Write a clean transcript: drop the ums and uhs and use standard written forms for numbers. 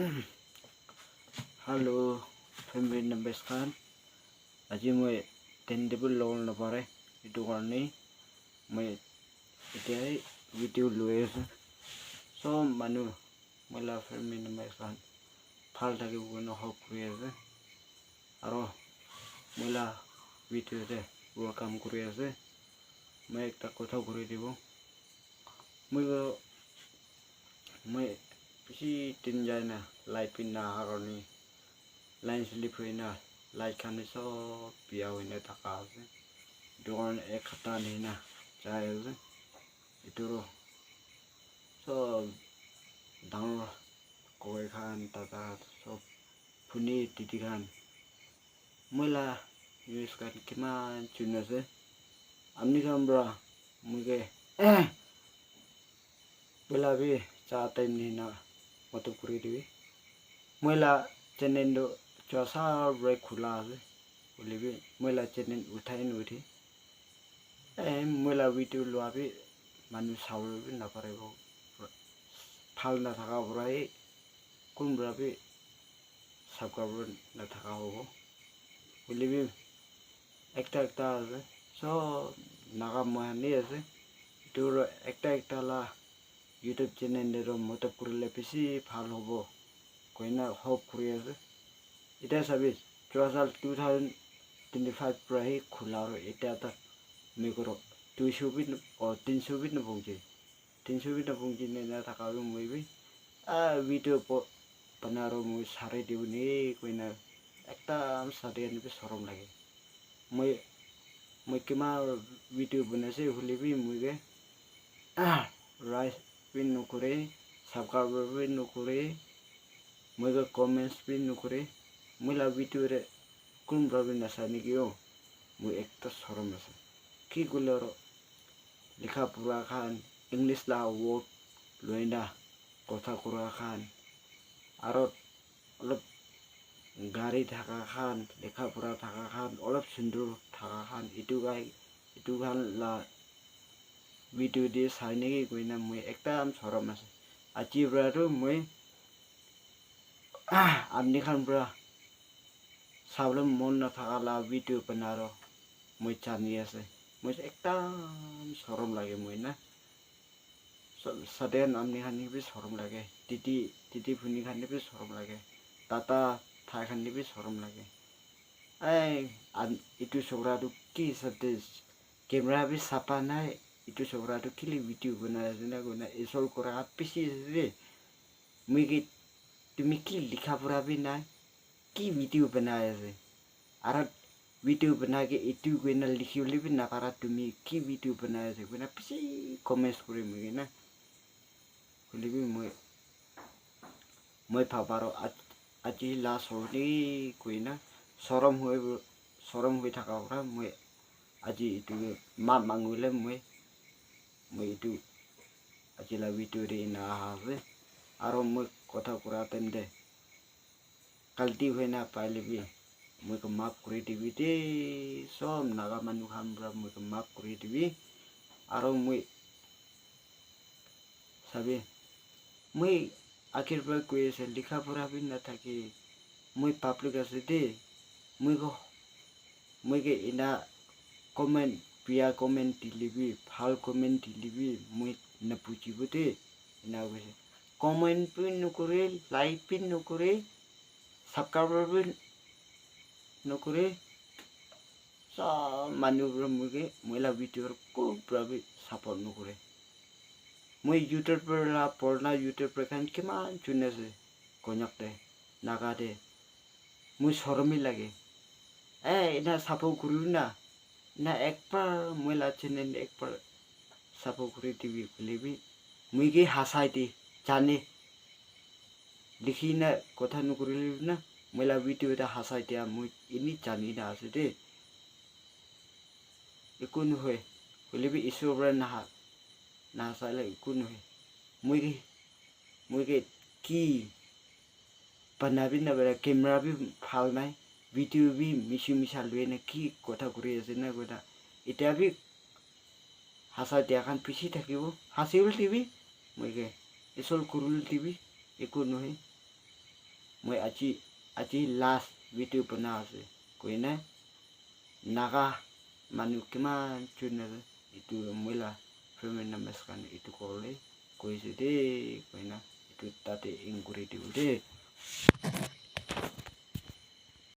Halo, family members kan. আজি মই 10 table লগ নপাৰে এইটো কাৰণে মই এতিয়াই ভিডিঅ' লৈ আছোঁ। চব মানুহ মহিলা ফেমিলি মেম্বাৰ্ছ kan ভাল থাকিব কাৰণে হওক কৰি আছে আৰু মহিলা ভিডিঅ'তে কাম কৰি আছে। মই একটা কথা কৰি দিব মই বেছি দিন যায় না লাইট পিন না কাৰণে লাইন স্লিপ হৈ না লাইট খানে সব বিয়া হৈ না থাকা আছে এইটো কাৰণে এক সপ্তাহ নেই না যাই আছে এইটোৰ সব ডাঙৰ ককাই খান দাদা সব ভনী দিদি খান মহিলা ইউজ খান কিমান চুন আছে আপনি খান বৰা মুগে বেলাবি চাহ টাইম নেই না মতো কৰি দিবি মহিলা চেনেল চা ব্ৰেক খোলা আছে বুলিবি মহিলা চেনেল উঠাই নুঠি মহিলা ভিডিঅ' লোৱাবি মানুহ চাবি নাপাৰিব ভাল নাথাকা পৰাই কোনবোৰাবি চাবকাব নাথাকা হ'ব বুলিবি একটা আছে সব নাগা মহানি আছে এইটোৰ একটা লা ইউটিউব চেনেলৰ মতো কৰিলে বেছি ভাল হ'ব কইনা হওক কৰি আছে এতিয়া চাবি 2025 পৰাহি খোলা আৰু এতিয়া এটা মেকৰ 200 বিট 300 বিট নপংজি 300 বিট নপংজি না থাকাবি মইবি ভিডিঅ' বনাৰো মই সাৰি দিও নি কইনা একটা সাৰি আনিবি শৰম লাগে মই কিমান ভিডিঅ' বনাইছে হলিবি মইগে ৰাইট পিন নকৰে সাবস্ক্ৰাইব পিন নকৰে মইগে কমেন্টস পিন নকৰে মইলা ভিডিঅ'ৰে কোন ভাবে নাচা নেকিও মই একটা শৰম আছে কি কলে আৰু লিখা পঢ়া খান ইংলিছ লা ৱৰ্ড লৈ না কথা কোৱা খান আৰু অলপ গাড়ী থাকা খান লিখা পঢ়া থাকা খান অলপ সুন্দৰ থাকা খান এইটো খান লা ভিডিঅ' দিয়ে চাই নেকি কইনা মই একটা শৰম আছে আজি পৰাটো মই আপনি খান পৰা চাবলৈ মন নাথাকা লা ভিডিঅ' বনাৰ মই জানি আছে মই একদম শৰম লাগে মই না সাধাৰণ আপনি খানিবি শৰম লাগে দিদি ভনী খানিবি শৰম লাগে দাদা ঠাই খানিবি শৰম লাগে এইটো ছোকৰাটো কি সাথে কেমেৰা বি চাপা নাই এইটো ছোকৰাটো কিলি ভিডিঅ' বনাই আছে না কইনা এচল কৰা পিছি আছে মই কি তুমি কি লিখা পঢ়া বি নাই কি ভিডিঅ' বনাই আছে আৰু ভিডিঅ' বনাই के এইটো কইনা লিখিবলৈ বি নাপাৰা তুমি কি ভিডিঅ' বনাই আছে কইনা পিছি কমেন্টস কৰি মই না হলিবি মই ভাবাৰো আজি লাষ্ট হলি কইনা শৰম হৈ থাকা পৰা মই আজি এইটো মাপ মাঙিলে মই এইটো আজি লা ভিডিঅ' ৰে না আছে আৰু মই কথা কৰা টাইম দে গলতি হৈ না পাইলেবি মই মাফ কৰি দিবি দে সব নাগা মানুহ খান পৰা মই মাফ কৰি দিবি আৰু মই চাবি মই আখিৰ পৰা কৈ আছে লিখা পঢ়া বি নাথাকি মই পাব্লিক আছে দে মই ইনা কমেন্ট বিয়া কমেন্ট দিলিবি ভাল কমেন্ট দিলিবি মই নপুজিব দে ইনা কৈছে কমেন্ট পিন নকৰে লাইক পিন নকৰে সাবস্ক্ৰাইব পিন নকৰে সব মানুহবোৰে মহিলা ভিডিঅ'ৰ কোনবোৰে সাপোৰ্ট নকৰে মই ইউটিউব পৰা পুৰণা ইউটিউব খান কিমান চুন আছে কইনাক দে নাগা দে মই শৰমি লাগে এনা সাপোৰ্ট কৰিবি না একবাৰ মহিলা চেনেল একবাৰ সাপোৰ্ট কৰি দিবি বুলিবি মই কি হাসাই দি জানে লিখি না কথা নকৰিলি না মহিলা ভিডিঅ' এটা হাসাই দিয়া মই এনে জানি না আছে দে একো নহয় বুলিবি ঈশ্বৰৰ পৰা নাচালে একো নহয় মই কি বনাবি নাপাৰে কেমেৰা বি ভাল নাই ভিডিঅ' বি মিছা লৈ না কি কথা কৰি আছে না কথা এতিয়া বি হাসাই দিয়া খান পিছি থাকিব হাসিবলৈ দিবি মই এচল কৰিবলৈ দিবি একো নহয় moi achi last video bana se koina naga manu kema channel itu mula family members kan itu kole koi sede koina itu tate ingkuri de